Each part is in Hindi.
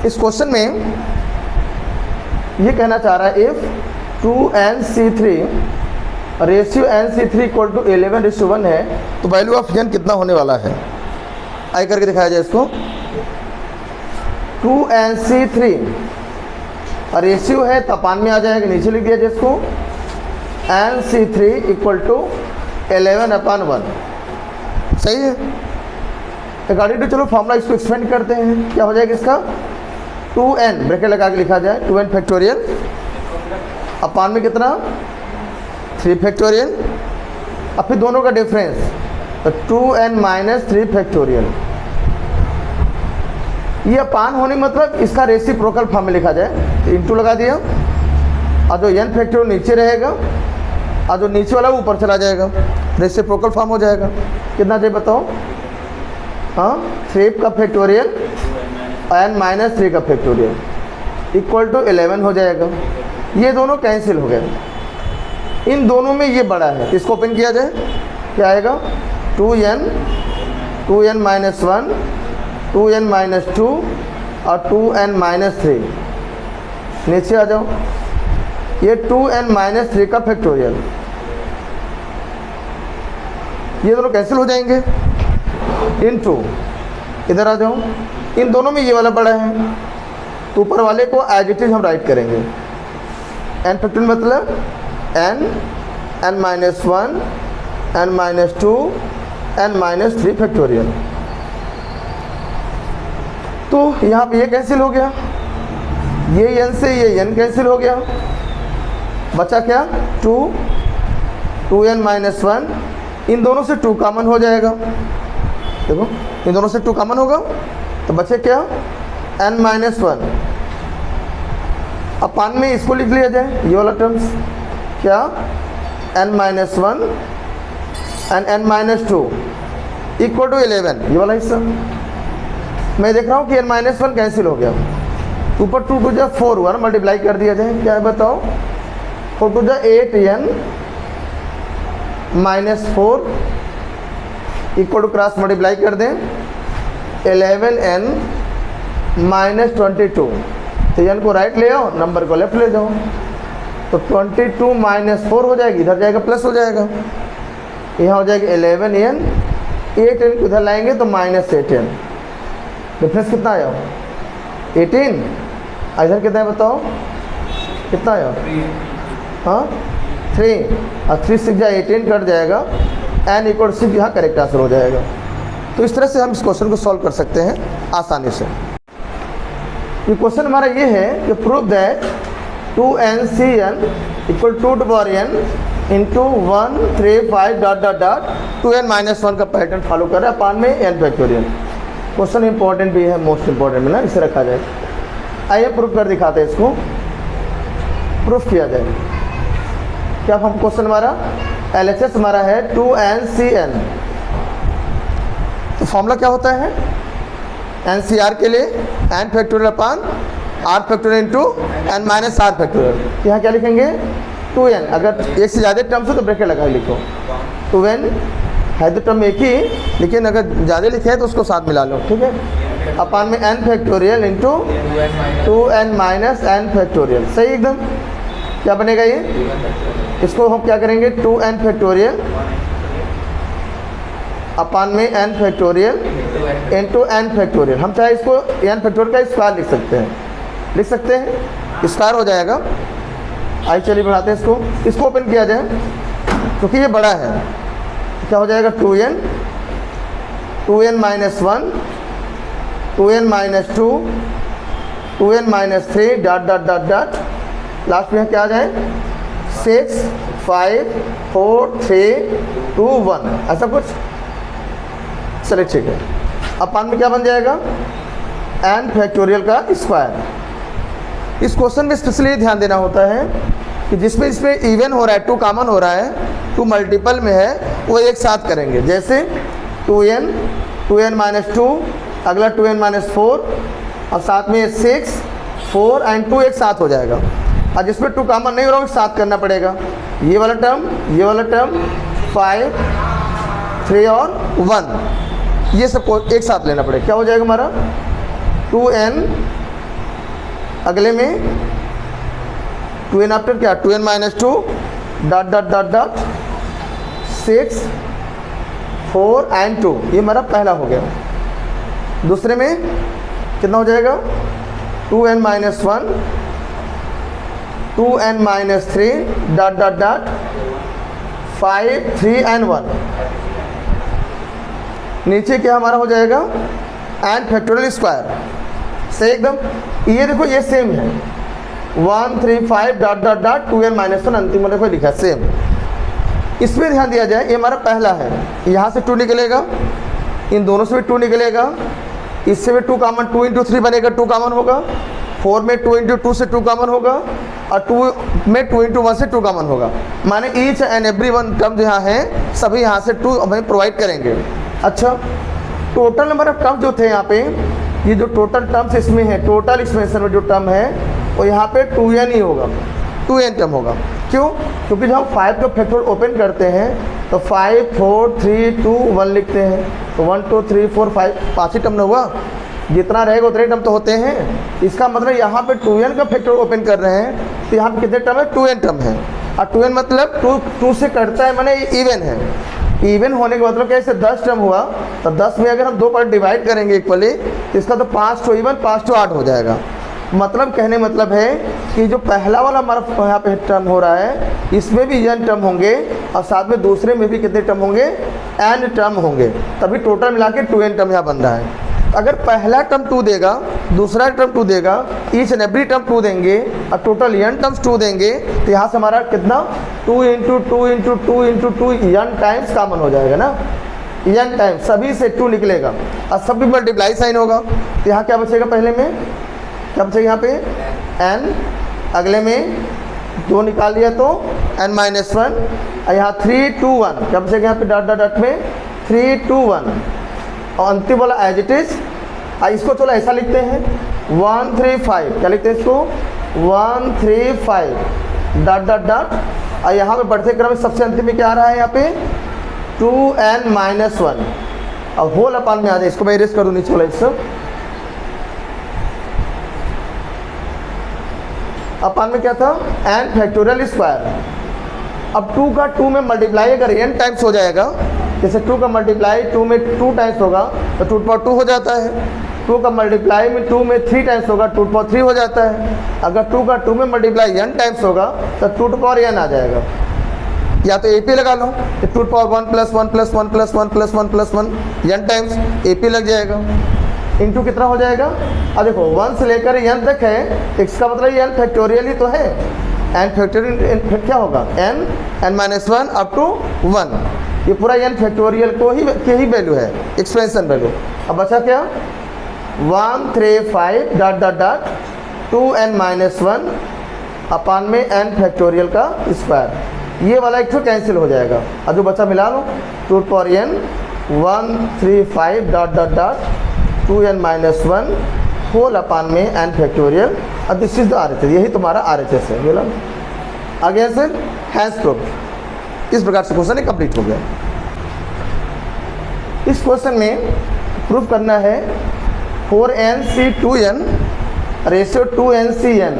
इस क्वेश्चन में ये कहना चाह रहा है if 2nc3 ratio nc3 equal to 11:1 है तो वैल्यू ऑफ n कितना होने वाला है। आई करके दिखाया जाए इसको। 2nc3 रेशियो है तापान में आ जाएगा, नीचे लिख दिया जाए इसको nc3 इक्वल टू 11/1। सही है। अकॉर्डिंग टू चलो फॉर्मूला इसको एक्सपेंड करते हैं। क्या हो जाएगा इसका 2n ब्रैकेट लगा के लिखा जाए 2n फैक्टोरियल अपान में कितना 3 फैक्टोरियल। अब फिर दोनों का डिफरेंस तो 2n माइनस 3 फैक्टोरियल। ये अपान होने मतलब इसका रेसिप्रोकल फॉर्म में लिखा जाए तो इंटू लगा दिया और जो n फैक्टोरियल नीचे रहेगा और जो नीचे वाला ऊपर चला जाएगा, रेसिप्रोकल फॉर्म हो जाएगा। कितना चाहिए बताओ। हाँ 3 का फैक्टोरियल n माइनस 3 का फैक्टोरियल इक्वल टू 11 हो जाएगा। ये दोनों कैंसिल हो गए। इन दोनों में ये बड़ा है, इसको ओपन किया जाए क्या आएगा 2n माइनस 1 2n माइनस 2 और 2n माइनस 3। नीचे आ जाओ, ये 2n माइनस 3 का फैक्टोरियल, ये दोनों कैंसिल हो जाएंगे। इनटू इधर आ जाओ, इन दोनों में ये वाला बड़ा है तो ऊपर वाले को एज इट इज हम राइट करेंगे। n फैक्टोरियल मतलब n minus 1 n minus 2 n minus 3 factorial. तो यहाँ पे ये कैंसिल हो गया, ये n से ये n कैंसिल हो गया, बचा क्या 2n माइनस 1। इन दोनों से 2 कॉमन हो जाएगा। देखो इन दोनों से 2 कॉमन होगा तो बचे क्या n माइनस 1। अपान में इसको लिख लिया जाए ये वाला टर्म्स क्या n minus 1 and n minus 2 equal to 11। ये वाला हिस्सा मैं देख रहा हूँ कि n माइनस 1 कैंसिल हो गया। ऊपर 2 टू जा 4 हुआ ना, मल्टीप्लाई कर दिया जाए क्या है बताओ 4 टू जा 8n minus 4 equal to cross multiply कर दें 11n माइनस 22। तो n को राइट ले आओ, नंबर को लेफ्ट ले जाओ तो 22 माइनस 4 हो जाएगी, इधर जाएगा प्लस हो जाएगा, यहाँ हो जाएगा 11n 8n को इधर लाएंगे तो माइनस 8n। डिफरेंस कितना आया 18। इधर कितना है बताओ कितना आया हाँ 3 और 3 6 जा 18 कट जाएगा n इक्वल 6 यहाँ करेक्ट आंसर हो जाएगा। तो इस तरह से हम इस क्वेश्चन को सॉल्व कर सकते हैं आसानी से। ये क्वेश्चन हमारा ये है कि prove that 2ncn equal 2 to power n into 1 3 5 dot dot dot 2n minus 1 का पैटर्न फॉलो कर रहा है अपान में n फैक्टोरियल। क्वेश्चन इंपॉर्टेंट भी है, मोस्ट इंपॉर्टेंट है ना, इसे रखा जाए। आइए प्रूफ कर दिखाते हैं, इसको प्रूफ किया जाए। क्या हम क्वेश्चन हमारा LHS हमारा है 2ncn। तो फॉर्मूला क्या होता है NCR के लिए n फैक्टोरियल अपान r factorial into n minus r factorial. यहाँ क्या लिखेंगे 2n, अगर एक से ज़्यादा टर्म्स हो तो ब्रैकेट लगा लिखो 2n है तो टर्म एक ही, लेकिन अगर ज़्यादा लिखे हैं तो उसको साथ मिला लो, ठीक है। अपान में n factorial into 2n minus n factorial. सही एकदम। क्या बनेगा ये, इसको हम क्या करेंगे 2n फैक्टोरियल अपान में n factorial into n factorial. हम चाहे इसको n फैक्टोरियल का स्क्वायर लिख सकते हैं, स्क्वायर हो जाएगा। आइए चलिए बढ़ाते हैं इसको ओपन किया जाए क्योंकि ये बड़ा है। क्या हो जाएगा 2n minus 1 2n minus 2 2n minus 3 dot dot dot dot last में क्या आ जाए 6 5 4 3 2 1 ऐसा कुछ। चलिए ठीक है। अपान में क्या बन जाएगा n फैक्टोरियल का स्क्वायर। इस क्वेश्चन में स्पेशली ध्यान देना होता है कि जिसमें इसमें इवन हो रहा है 2 कॉमन हो रहा है 2 मल्टीपल में है वो एक साथ करेंगे। जैसे 2n माइनस 2 अगला 2n माइनस 4 और साथ में 6 4 एंड 2 एक साथ हो जाएगा। और जिसमें 2 कॉमन नहीं हो रहा है साथ करना पड़ेगा। ये वाला टर्म 5 3 और 1 ये सबको एक साथ लेना पड़ेगा। क्या हो जाएगा हमारा 2n अगले में 2n आफ्टर क्या 2n minus 2 dot dot dot dot 6 4 and 2, ये हमारा पहला हो गया। दूसरे में कितना हो जाएगा 2n minus 1 2n minus 3 dot dot dot 5 3 and 1। नीचे क्या हमारा हो जाएगा एन फैक्टोरियल स्क्वायर, सही एकदम। ये देखो ये सेम है 1 3 5 dot dot dot 2n minus 1 अंतिम में देखो लिखा सेम। इसमें ध्यान दिया जाए ये हमारा पहला है, यहाँ से 2 निकलेगा, इन दोनों से भी 2 निकलेगा, इससे भी 2 कॉमन 2 इंटू 3 बनेगा 2 कॉमन होगा, 4 में 2 इंटू 2 से 2 कॉमन होगा और 2 में 2 इंटू 1 से 2 कॉमन होगा। माने each and every one term जो यहाँ है सभी यहाँ से 2 हमें प्रोवाइड करेंगे। अच्छा, टोटल नंबर ऑफ टर्म जो थे यहाँ पे, ये जो टोटल टर्म्स इसमें है, टोटल एक्सपेंशन में जो टर्म है वो यहाँ पे 2n ही होगा, 2n टर्म होगा। क्यों? क्योंकि जब हम 5 का फैक्टोरियल ओपन करते हैं तो 5 4 3 2 1 लिखते हैं, तो 1 2 3 4 5 5 ही टर्म न हुआ, जितना रहेगा उतने टर्म तो होते हैं। इसका मतलब यहाँ पे 2n का फैक्टोरियल ओपन कर रहे हैं तो यहाँ पे कितने टर्म है 2n टर्म है, और 2n मतलब 2 से कटता है, माने इवन है। इवन होने का मतलब कैसे 10 टर्म हुआ तो 10 में अगर हम 2 पर डिवाइड करेंगे इक्वली तो इसका तो 5 तो इवन 5 तो 8 हो जाएगा। मतलब कहने मतलब है कि जो पहला वाला हमारा यहाँ पे टर्म हो रहा है इसमें भी n टर्म होंगे और साथ में दूसरे में भी कितने टर्म होंगे n टर्म होंगे, तभी टोटल मिला के 2n टर्म यहाँ बन रहा है। अगर पहला टर्म 2 देगा, दूसरा टर्म 2 देगा, ईच एंड एवरी टर्म 2 देंगे और टोटल n टर्म्स 2 देंगे, तो यहाँ से हमारा कितना 2 into 2 into 2 into 2 n times common हो जाएगा ना, n टाइम्स सभी से 2 निकलेगा और सभी मल्टीप्लाई साइन होगा। तो यहाँ क्या बचेगा, पहले में क्या बचेगा यहाँ पे n, अगले में 2 निकाल लिया तो n माइनस 1 और यहाँ 3 2 1 क्या बचेगा यहाँ पे डॉट डॉट डॉट में 3 2 1 और अंतिम वाला एज इट इज। इसको चलो ऐसा लिखते हैं 1 3 5 क्या लिखते हैं इसको 1 3 5 डॉट डॉट डॉट और यहाँ पे बढ़ते क्रम में सबसे अंतिम में क्या आ रहा है यहाँ पे 2n माइनस 1 और होल अपान में आ जाए। इसको मैं इरेज करूँ नीचे वाला इससे, अपान में क्या था n फैक्टोरियल स्क्वायर। अब 2 का 2 में मल्टीप्लाई अगर n टाइम्स हो जाएगा, जैसे 2 का मल्टीप्लाई 2 में 2 टाइम्स होगा तो 2 पावर 2 हो जाता है, 2 का मल्टीप्लाई में 2 में 3 टाइम्स होगा 2 पावर 3 हो जाता है। अगर 2 का 2 में मल्टीप्लाई n टाइम्स होगा तो 2 पावर n आ जाएगा, या तो AP लगा लो तो 2 power 1 plus 1 plus 1 plus 1 plus 1 plus 1 n times AP लग जाएगा। इंटू कितना हो जाएगा, अब देखो 1 से लेकर n तक है, इसका मतलब n फैक्टोरियल ही तो है, n फैक्टोरियल फिर क्या होगा n माइनस 1 अप टू 1, ये पूरा n फैक्टोरियल को ही वैल्यू है, एक्सपेंशन वैल्यू। अब बचा क्या 1 3 5 dot dot dot 2n minus 1 अपान में n फैक्टोरियल का स्क्वायर, ये वाला एक तो कैंसिल हो जाएगा और जो बचा मिला लो 2 power n 1 3 5 dot dot dot 2n minus 1 whole upon में n फैक्टोरियल और दिस इज द RHS, यही तुम्हारा RHS है। बोला आगे सर हैंस प्रूफ। इस प्रकार से क्वेश्चन कंप्लीट हो गया। इस क्वेश्चन में प्रूफ करना है 4nc2n ratio 2ncn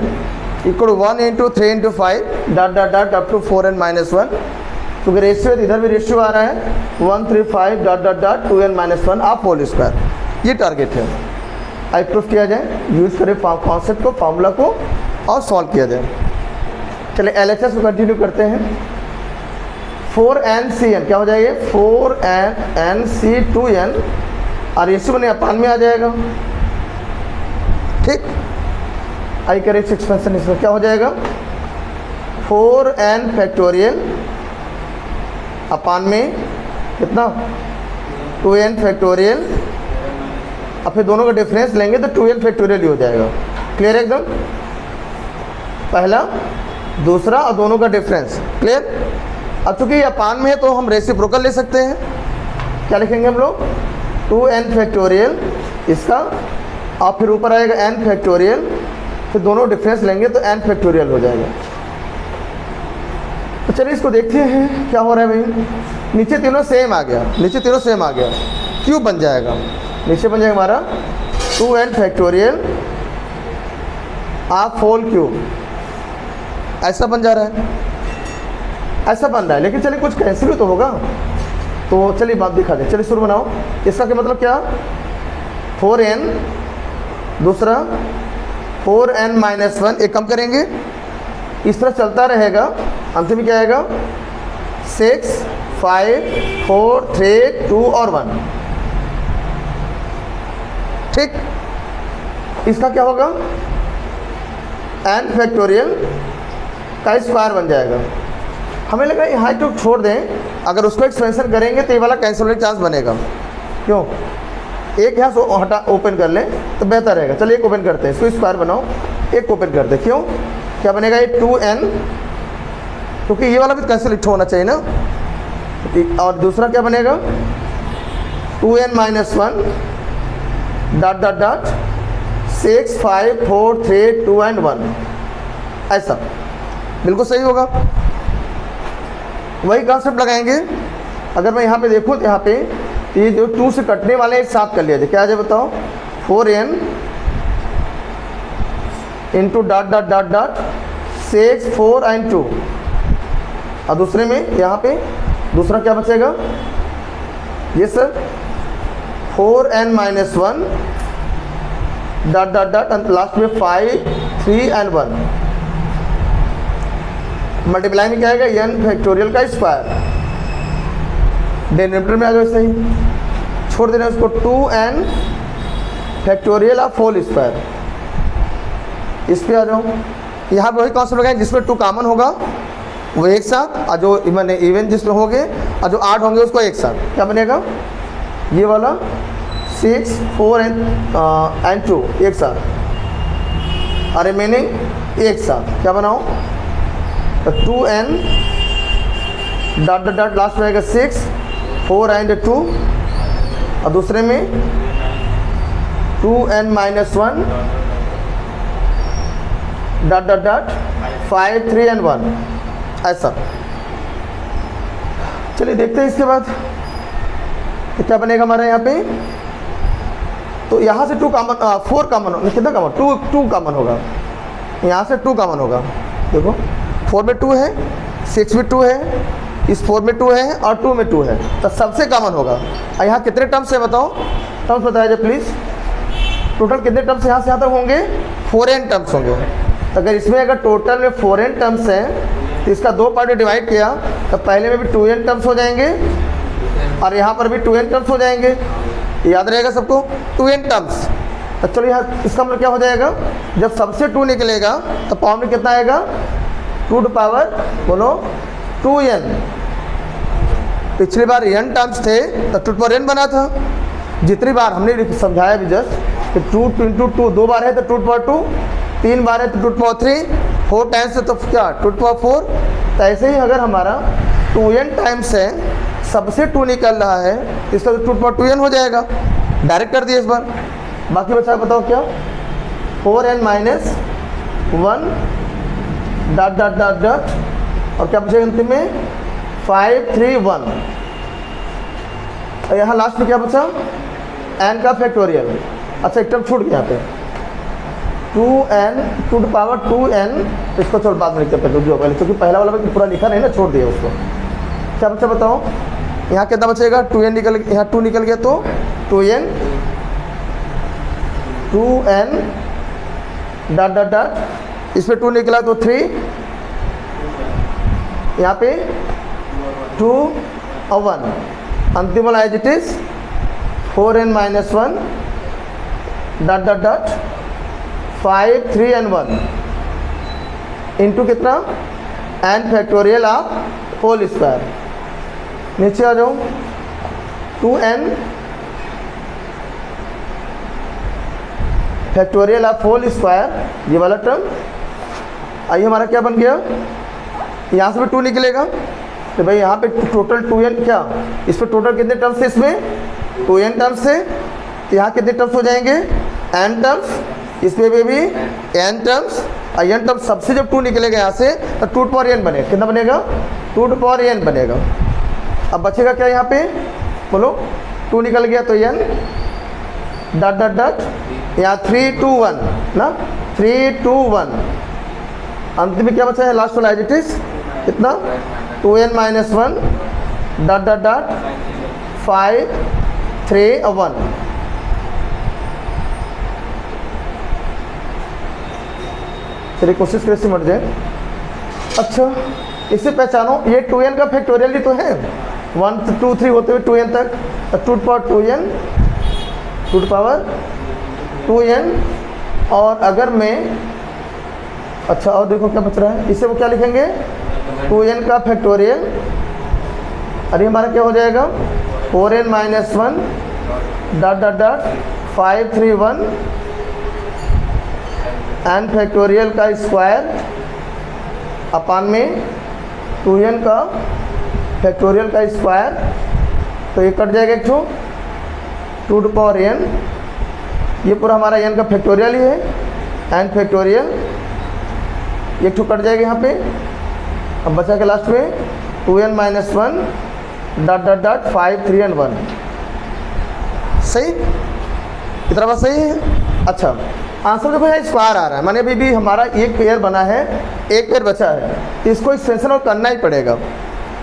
equal 1 into 3 into 5 dot dot dot up to 4n minus 1, क्योंकि रेशियो इधर भी रेशियो आ रहा है 1 3 5 dot dot dot 2n minus 1 आप होल स्क्वायर, ये टारगेट है। आई प्रूफ किया जाए, यूज़ करें कॉन्सेप्ट को, फार्मूला को और सॉल्व किया जाए। चलिए LHS को कंटिन्यू करते हैं। 4ncn क्या हो जाएगा 4nc2n और रेशियो बने अपान में आ जाएगा, ठीक। आई करें एक्सपेंशन इसमें क्या हो जाएगा 4n फैक्टोरियल अपान में कितना 2n फैक्टोरियल, अब फिर दोनों का डिफरेंस लेंगे तो 2n फैक्टोरियल ही हो जाएगा। क्लियर है एकदम, पहला दूसरा और दोनों का डिफरेंस क्लियर। अब चूंकि ये अपान में है तो हम रेसिप्रोकल ले सकते हैं, क्या लिखेंगे हम लोग 2n फैक्टोरियल इसका और फिर ऊपर आएगा n फैक्टोरियल, फिर दोनों डिफरेंस लेंगे तो n फैक्टोरियल हो जाएगा। तो चलिए इसको देखते हैं क्या हो रहा है भाई। नीचे तीनों सेम आ गया, नीचे तीनों सेम आ गया, क्यों बन जाएगा नीचे बन जाएगा हमारा 2n factorial of whole cube, ऐसा बन जा रहा है, ऐसा बन रहा है। लेकिन चलिए कुछ कैंसिल तो होगा, तो चलिए बात दिखा दें। चलिए शुरू बनाओ। इसका क्या मतलब क्या, 4n, दूसरा 4n माइनस 1, एक कम करेंगे, इस तरह चलता रहेगा। अंत में क्या आएगा, 6, 5, 4, 3, 2 और 1। ठीक, इसका क्या होगा, n फैक्टोरियल का स्क्वायर बन जाएगा। हमें लगा यहाँ तो छोड़ दें, अगर उसको एक्सपेंशन करेंगे तो ये वाला कैंसिल होने का चांस बनेगा। क्यों, एक यहाँ से हटा ओपन कर लें तो बेहतर रहेगा। चलिए एक ओपन करते हैं, इसको स्क्वायर बनाओ, एक ओपन करते हैं। क्यों, क्या बनेगा ये 2n, क्योंकि ये वाला भी कैंसिल होना चाहिए ना। और दूसरा क्या बनेगा, 2n minus 1 dot dot dot 6, 5, 4, 3, 2 and 1, ऐसा बिल्कुल सही होगा। वही कॉन्सेप्ट लगाएंगे। अगर मैं यहाँ पे देखूँ तो यहाँ पे ये जो 2 से कटने वाले एक साथ कर लिया जाए, क्या आ जाए बताओ, 4n into dot dot dot dot 6, 4 and 2। और दूसरे में यहाँ पे दूसरा क्या बचेगा, ये sir 4n minus 1 dot dot dot last में 5, 3 एंड 1। मल्टीप्लाई में क्या आएगा, n फैक्टोरियल का स्क्वायर, डिनोमिनेटर में आ जाए सही, छोड़ देना उसको, 2n factorial of whole square, इस पे आ जाओ। यहाँ पे वही कॉन्सेप्ट लगाएंगे, जिसमें 2 कॉमन होगा वो एक साथ, और जो मैंने इवन जिसमें होंगे और जो 8 होंगे उसको एक साथ, क्या बनेगा, ये वाला 6, 4 एंड 2 एक साथ, और रिमेनिंग एक साथ, क्या बनाओ, तो 2n dot dot dot last में आएगा 6, 4 एंड 2, और दूसरे में 2n minus 1 dot dot dot 5, 3 and 1, ऐसा। चलिए देखते हैं इसके बाद तो क्या बनेगा हमारा यहाँ पे। तो यहाँ से 2 कॉमन, 4 कॉमन, कितना कॉमन, 2 कॉमन होगा, यहाँ से 2 कॉमन होगा। देखो 4 में 2 है, 6 में 2 है, इस 4 में 2 है और 2 में 2 है, तो सबसे कॉमन होगा। और यहाँ कितने टर्म्स है बताओ, टर्म्स बताया जाए प्लीज़। टोटल कितने टर्म्स यहाँ से यहाँ तक होंगे, 4n टर्म्स होंगे। तो अगर इसमें अगर टोटल में 4n टर्म्स हैं तो इसका 2 पार्ट में डिवाइड किया तो पहले में भी 2n टर्म्स हो जाएंगे और यहाँ पर भी 2n टर्म्स हो जाएंगे। याद रहेगा सबको, 2n टर्म्स। तो चलो यहाँ इसका मतलब क्या हो जाएगा, जब सबसे 2 निकलेगा तो पावर में कितना आएगा, 2 टू पावर बोलो 2n। पिछली बार n टर्म्स थे तो 2 पर n बना था। जितनी बार हमने समझाया भी जस्ट कि 2 इंटू 2 2 बार है तो 2 पर 2, 3 बार है तो 2 पर 3, 4 टाइम्स है तो क्या 2 पर 4। तो ऐसे ही अगर हमारा 2n टाइम्स है, सबसे 2 निकल रहा है, इसका तो 2 पर 2n हो जाएगा। डायरेक्ट कर दिया इस बार। बाकी बचा बताओ क्या, 4n minus 1 dot dot dot dot, और क्या बचेगा अंतिम में 5, 3, 1। और यहाँ लास्ट में क्या बचा, n का फैक्टोरियल। अच्छा एक टर्म छूट गया यहाँ पे, 2n 2 टू पावर 2n, इसको छोड़ बाद में लिखते हैं जो पहले, क्योंकि पहला वाला पूरा लिखा नहीं ना, छोड़ दिया उसको। क्या बचा बताओ, यहाँ कितना बचेगा, 2n निकल, यहाँ 2 निकल गया तो 2n डॉट डॉट डॉट, इस पर 2 निकला तो 3, यहाँ पे 2 और 1, अंतिम वाला as it is 4n minus 1 dot dot dot 5, 3 and 1 into कितना, n factorial of whole square. नीचे आ जाओ, 2n factorial of whole square, ये वाला टर्म। आइए हमारा क्या बन गया, यहाँ से भी 2 निकलेगा तो भाई यहाँ पे टोटल 2n, क्या इस पर टोटल कितने टर्म्स थे, इसमें 2n टर्म्स है, तो यहाँ कितने टर्म्स हो जाएंगे, n टर्म्स, इसमें भी n टर्म्स, और n टर्म्स सबसे जब 2 निकलेगा यहाँ से तो 2 टू पावर n बनेगा। कितना बनेगा, 2 टू पावर n बनेगा। अब बचेगा क्या यहाँ पे बोलो, 2 निकल गया तो n डॉट डॉट डॉट, यहाँ 3, 2, 1 ना, 3 2 1, अंत में क्या बचा है लास्ट वाला एज इट इज कितना 2n minus 1 dot dot dot 5 3 1। चलिए कोशिश करें समझ जाए। अच्छा इसे पहचानो, ये 2n का फैक्टोरियल ही तो है, 1 2 3 होते हुए 2n तक, 2 पावर 2n 2 पावर 2n। और अगर मैं अच्छा और देखो क्या बच रहा है, इसे वो क्या लिखेंगे 2n का फैक्टोरियल, अरे हमारा क्या हो जाएगा 4n minus 1 dot dot dot 5 3 1 n factorial का स्क्वायर अपान में 2n का फैक्टोरियल का स्क्वायर, तो ये कट जाएगा एक ठो 2 टू पावर n, ये पूरा हमारा n का फैक्टोरियल ही है, n फैक्टोरियल एक ठो कट जाएगा यहाँ पे। अब बचा के लास्ट में 2n minus 1 dot dot dot 5 3 and 1। सही, इतना बात सही है। अच्छा आंसर देखो यहाँ स्क्वायर आ रहा है, माने अभी भी हमारा एक पेयर बना है, एक पेयर बचा है, तो इसको एक्सटेंशन और करना ही पड़ेगा,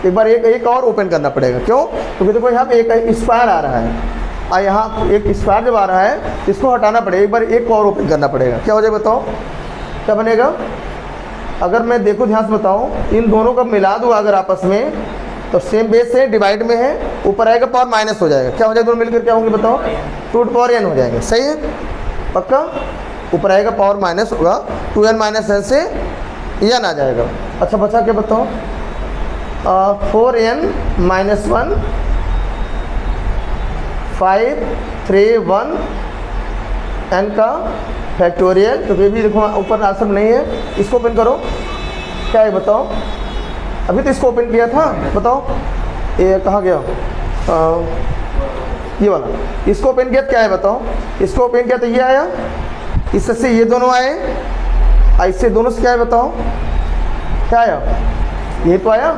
एक बार एक और ओपन करना पड़ेगा। क्यों? क्योंकि देखो यहाँ पे एक स्क्वायर आ रहा है और यहाँ एक स्क्वायर जब आ रहा है इसको हटाना पड़ेगा, एक बार एक और ओपन करना पड़ेगा। क्या हो जाएगा बताओ, क्या बनेगा? अगर मैं देखो ध्यान से बताऊँ, इन दोनों का मिला दूँ अगर आपस में, तो सेम बेस है, डिवाइड में है, ऊपर आएगा पावर माइनस हो जाएगा। क्या हो जाएगा दोनों मिलकर, क्या होंगे बताओ 2 टू पावर n हो जाएंगे। सही है पक्का, ऊपर आएगा पावर माइनस होगा, 2n माइनस n से n आ जाएगा। अच्छा बचा क्या बताओ 4n माइनस 1 5 3 1 n का फैक्टोरियल, तो ये भी देखो ऊपर आंसर नहीं है, इसको ओपन करो, क्या है बताओ, अभी तो इसको ओपन किया था, बताओ ये कहाँ गया ये वाला, इसको ओपन किया क्या है बताओ, इसको ओपन किया तो ये आया, इससे ये दोनों आए, इससे दोनों से क्या है बताओ, क्या आया, ये तो आया।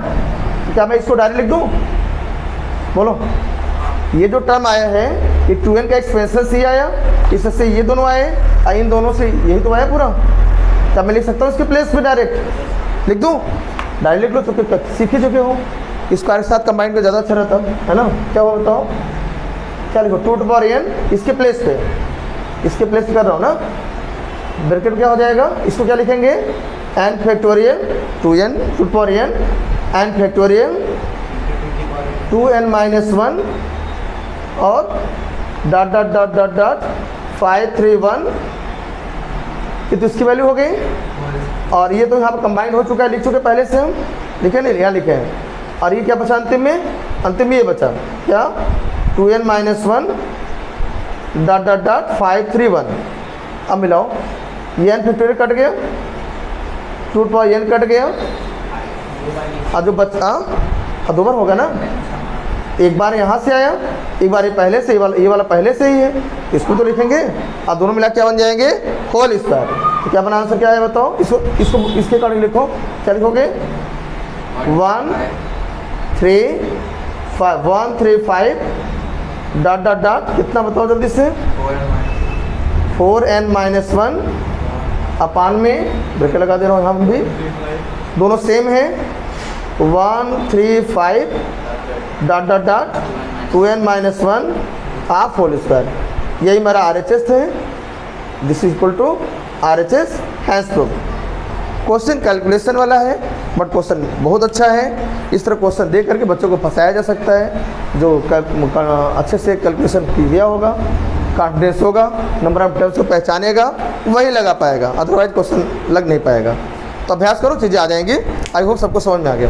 क्या मैं इसको डायरेक्ट लिख दूँ, बोलो ये जो टर्म आया है ये 2n का एक्सपेंशन से ही आया, इससे ये दोनों आए, इन दोनों से यही तो आया पूरा। क्या मैं लिख सकता हूँ इसके प्लेस पे डायरेक्ट लिख दूँ, डायरेक्ट लिख लो, तो सीख ही चुके हो, इसका साथ कंबाइन कर ज़्यादा अच्छा रहता है ना। क्या हो बताओ, क्या लिखो 2 टू पावर n, इसके प्लेस पे, इसके प्लेस पे कर रहा हूँ ना, ब्रैकेट क्या हो जाएगा, इसको क्या लिखेंगे n factorial 2n 2 to power n n factorial 2n minus 1 और dot dot dot dot dot 5 3 1, ये तो इसकी वैल्यू हो गई, और ये तो यहाँ पर कंबाइंड हो चुका है, लिख चुके पहले से हम, लिखे नहीं यहाँ लिखे हैं। और ये क्या बचा अंतिम में, अंतिम में ये बचा क्या 2n minus 1 dot dot dot 5 3 1। अब मिलाओ, ये n फैक्टोरियल कट गया, 2 टू पावर n कट गया, और जो बचा दो बार होगा ना, एक बार यहाँ से आया, एक बार ये पहले से, ये वाला पहले से ही है, इसको तो लिखेंगे, और दोनों मिला क्या बन जाएंगे होल स्क्वायर। तो क्या बना आंसर क्या है बताओ, इसको इसके अकॉर्डिंग लिखो, क्या लिखोगे 1 3 5 डॉट डॉट डॉट कितना बताओ जल्दी से 4n माइनस 1 अपान में ब्रैकेट लगा दे रहा हूँ, हम भी दोनों सेम है 1 3 5 dot dot dot 2n minus 1 half whole square. यही मेरा RHS है, this is equal to RHS hence proof. Question calculation वाला है, बट क्वेश्चन बहुत अच्छा है। इस तरह क्वेश्चन दे करके बच्चों को फंसाया जा सकता है, जो अच्छे से कैलकुलेशन किया होगा, कॉन्फिडेंस होगा, नंबर ऑफ टर्म्स को पहचानेगा, वही लगा पाएगा, अदरवाइज क्वेश्चन लग नहीं पाएगा। तो अभ्यास करो, चीज़ें आ जाएंगी। आई होप सबको समझ में आ गया।